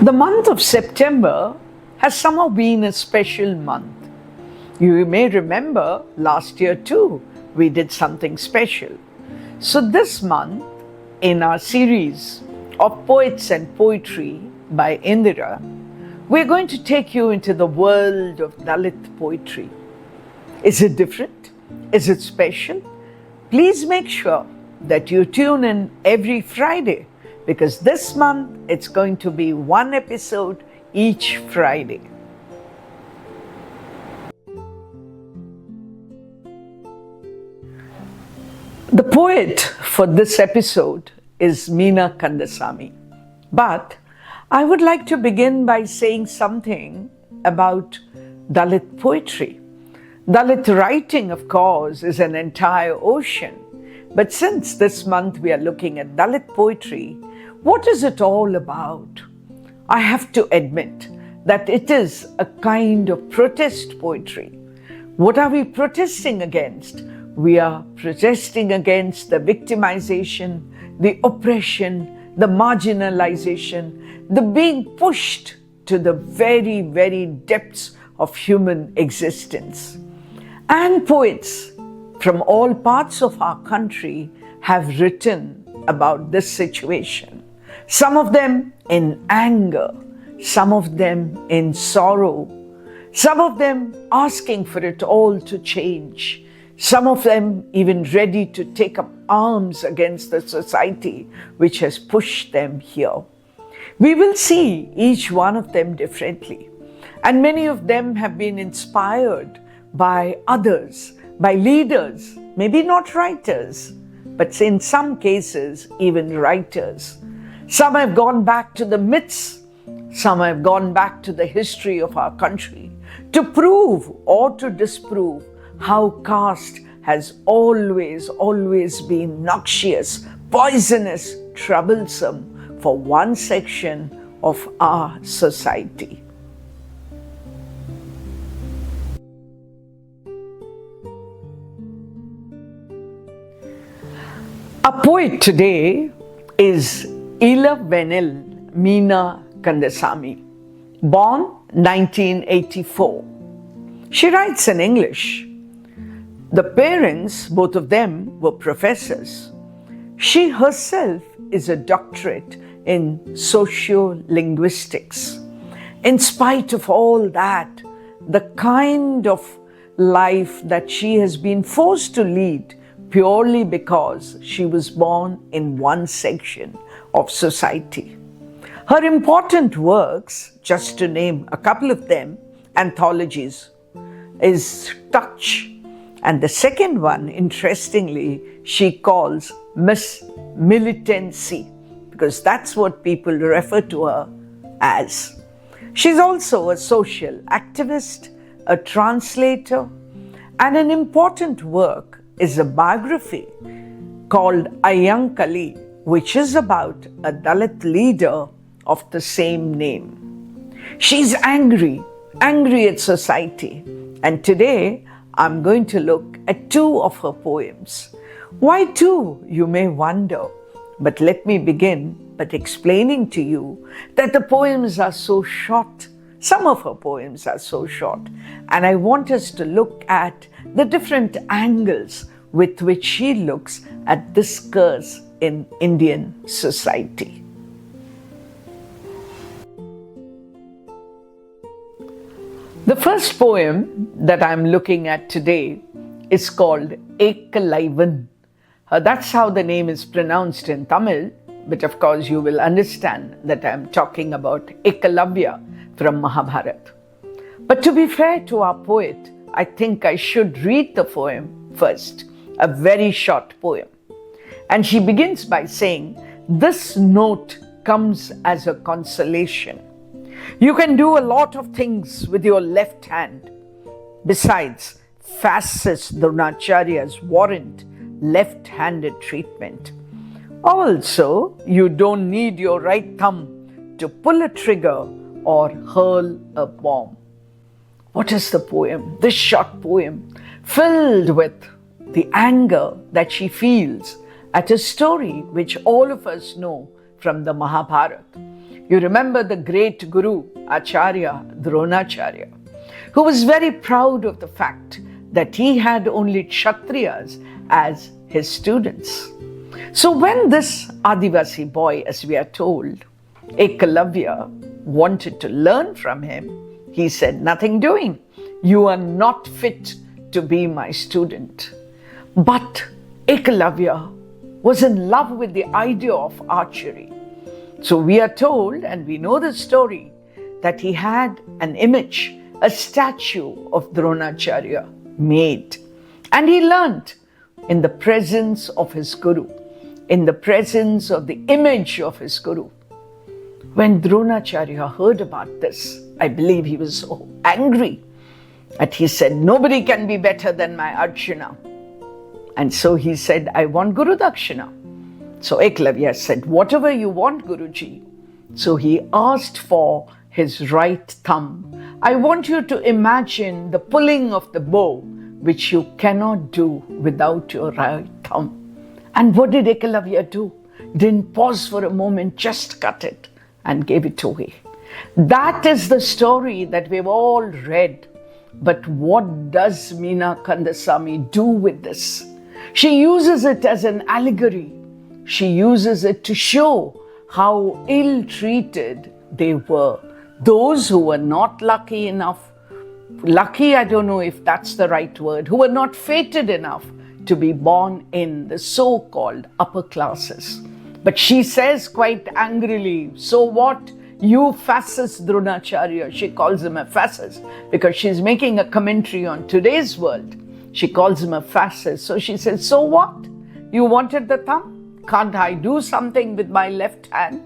The month of September has somehow been a special month. You may remember last year too, we did something special. So this month, in our series of Poets and Poetry by Indira, we're going to take you into the world of Dalit poetry. Is it different? Is it special? Please make sure that you tune in every Friday, because this month it's going to be one episode each Friday. The poet for this episode is Meena Kandasamy. But I would like to begin by saying something about Dalit poetry. Dalit writing, of course, is an entire ocean. But since this month we are looking at Dalit poetry, what is it all about? I have to admit that it is a kind of protest poetry. What are we protesting against? We are protesting against the victimization, the oppression, the marginalization, the being pushed to the very, very depths of human existence. And poets from all parts of our country have written about this situation. Some of them in anger, some of them in sorrow, some of them asking for it all to change, some of them even ready to take up arms against the society which has pushed them here. We will see each one of them differently, and many of them have been inspired by others, by leaders, maybe not writers, but in some cases even writers. Some have gone back to the myths, some have gone back to the history of our country to prove or to disprove how caste has always been noxious, poisonous, troublesome for one section of our society. Our poet today is Meena Kandasamy, born 1984. She writes in English. The parents, both of them, were professors. She herself is a doctorate in sociolinguistics. In spite of all that, the kind of life that she has been forced to lead purely because she was born in one section of society. Her important works, just to name a couple of them, anthologies, is Touch. And the second one, interestingly, she calls Miss Militancy, because that's what people refer to her as. She's also a social activist, a translator, and an important work is a biography called Ayankali, which is about a Dalit leader of the same name. She's angry at society, and today I'm going to look at two of her poems. Why two, you may wonder, but let me begin by explaining to you that the poems are so short. Some of her poems are so short, and I want us to look at the different angles with which she looks at this curse in Indian society. The first poem that I'm looking at today is called Ekalaivan. That's how the name is pronounced in Tamil, but of course you will understand that I'm talking about Ekalavya from Mahabharata. But to be fair to our poet, I think I should read the poem first, a very short poem. And she begins by saying, "This note comes as a consolation. You can do a lot of things with your left hand. Besides, fascist Dronacharya's warrant left-handed treatment. Also, you don't need your right thumb to pull a trigger or hurl a bomb." What is the poem? This short poem, filled with the anger that she feels at a story which all of us know from the Mahabharata. You remember the great Guru, Acharya Dronacharya, who was very proud of the fact that he had only Kshatriyas as his students. So when this Adivasi boy, as we are told, Ekalavya, wanted to learn from him, he said, "Nothing doing. You are not fit to be my student." But Ekalavya was in love with the idea of archery. So we are told, and we know the story, that he had an image, a statue of Dronacharya made. And he learned in the presence of his Guru, in the presence of the image of his Guru. When Dronacharya heard about this, I believe he was so angry that he said, "Nobody can be better than my Arjuna." And so he said, "I want Guru Dakshina." So Ekalavya said, "Whatever you want, Guruji." So he asked for his right thumb. "I want you to imagine the pulling of the bow, which you cannot do without your right thumb." And what did Ekalavya do? Didn't pause for a moment, just cut it and gave it away. That is the story that we've all read. But what does Meena Kandasamy do with this? She uses it as an allegory. She uses it to show how ill-treated they were. Those who were not lucky enough, lucky, I don't know if that's the right word, who were not fated enough to be born in the so-called upper classes. But she says quite angrily, "So what? You fascist Dronacharya." She calls him a fascist because she's making a commentary on today's world. She calls him a fascist. So she says, "So what? You wanted the thumb? Can't I do something with my left hand?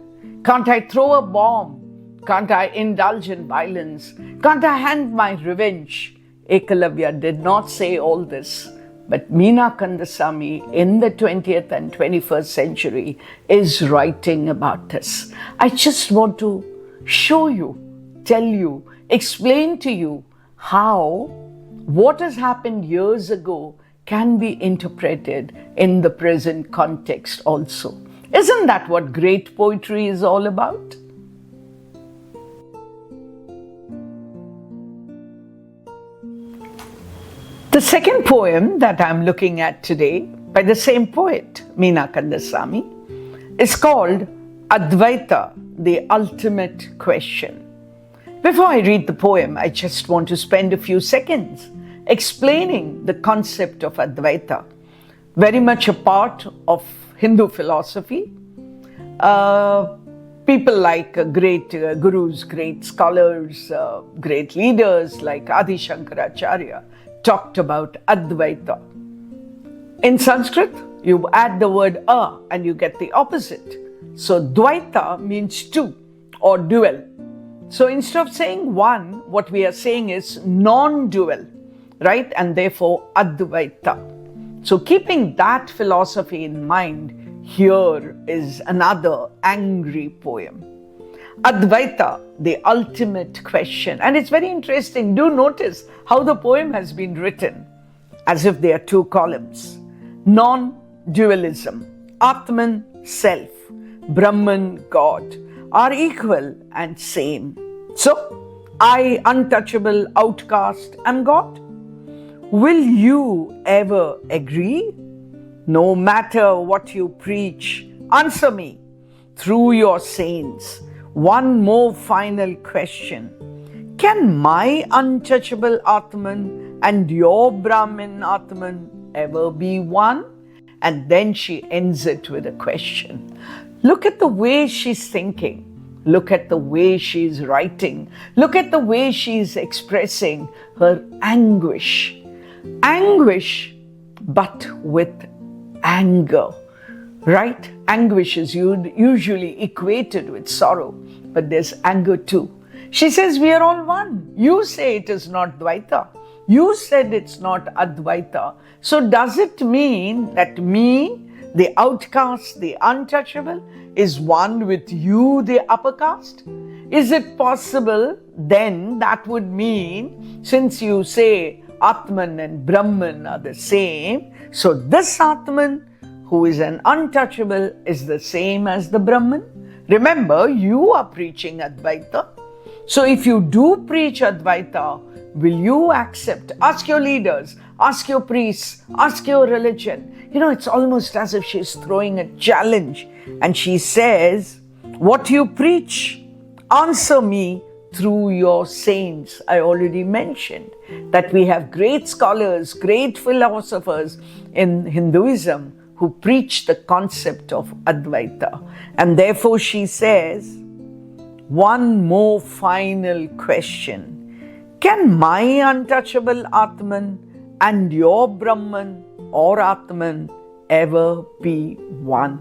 Can't I throw a bomb? Can't I indulge in violence? Can't I hand my revenge?" Ekalavya did not say all this. But Meena Kandasamy in the 20th and 21st century is writing about this. I just want to show you, tell you, explain to you how what has happened years ago can be interpreted in the present context also. Isn't that what great poetry is all about? The second poem that I'm looking at today by the same poet, Meena Kandasamy, is called Advaita, the Ultimate Question. Before I read the poem, I just want to spend a few seconds explaining the concept of Advaita, very much a part of Hindu philosophy. People like great gurus, great scholars, great leaders like Adi Shankaracharya talked about Advaita. In Sanskrit, you add the word a and you get the opposite. So Dvaita means two or dual. So instead of saying one, what we are saying is non-dual, right? And therefore Advaita. So keeping that philosophy in mind, here is another angry poem. Advaita, the ultimate question. And it's very interesting. Do notice how the poem has been written, as if there are two columns. Non-dualism, Atman, self, Brahman, God, are equal and same. So, I, untouchable outcast, am God. Will you ever agree? No matter what you preach, answer me through your saints. One more final question. Can my untouchable Atman and your Brahmin Atman ever be one? And then she ends it with a question. Look at the way she's thinking. Look at the way she's writing. Look at the way she's expressing her anguish. Anguish, but with anger. Right? Anguish is usually equated with sorrow, but there's anger too. She says, we are all one. You say it is not Dvaita. You said it's not Advaita. So does it mean that me, the outcast, the untouchable, is one with you, the upper caste? Is it possible then that would mean, since you say Atman and Brahman are the same, so this Atman, who is an untouchable, is the same as the Brahman, Remember, you are preaching Advaita. So if you do preach Advaita, will you accept? Ask your leaders, ask your priests, ask your religion. It's almost as if she's throwing a challenge. And she says, what you preach, answer me through your saints. I already mentioned that we have great scholars, great philosophers in Hinduism who preach the concept of Advaita. And therefore she says, one more final question. Can my untouchable Atman and your Brahman or Atman ever be one?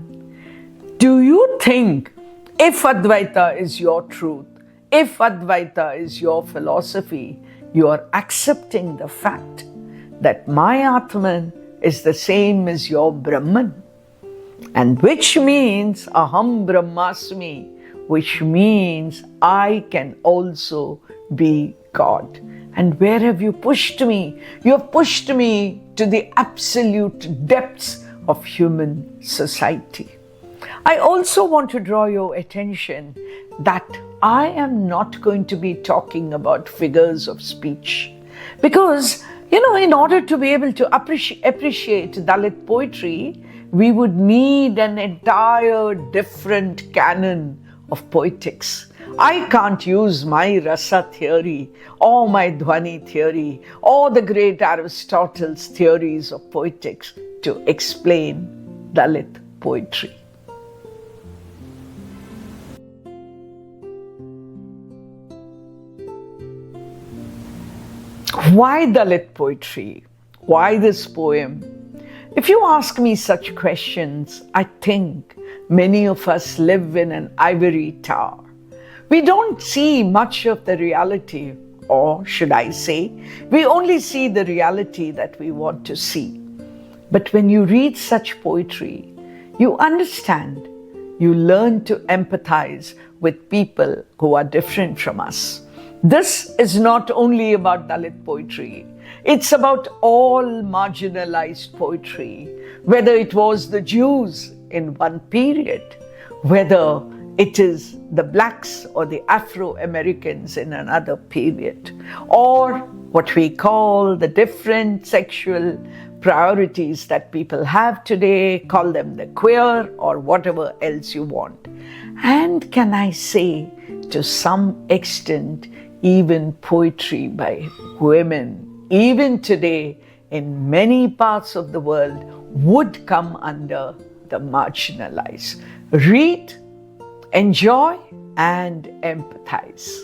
Do you think if Advaita is your truth, if Advaita is your philosophy, you are accepting the fact that my Atman is the same as your Brahman? And which means Aham Brahmasmi, which means I can also be God. And where have you pushed me? You have pushed me to the absolute depths of human society. I also want to draw your attention that I am not going to be talking about figures of speech. Because, in order to be able to appreciate Dalit poetry, we would need an entire different canon of poetics. I can't use my rasa theory or my dhvani theory or the great Aristotle's theories of poetics to explain Dalit poetry. Why Dalit poetry? Why this poem? If you ask me such questions, I think many of us live in an ivory tower. We don't see much of the reality, or should I say, we only see the reality that we want to see. But when you read such poetry, you understand, you learn to empathize with people who are different from us. This is not only about Dalit poetry, it's about all marginalized poetry, whether it was the Jews in one period, whether it is the blacks or the Afro-Americans in another period, or what we call the different sexual priorities that people have today, call them the queer or whatever else you want. And can I say, to some extent, even poetry by women, even today in many parts of the world, would come under the marginalized. Read, enjoy, and empathize.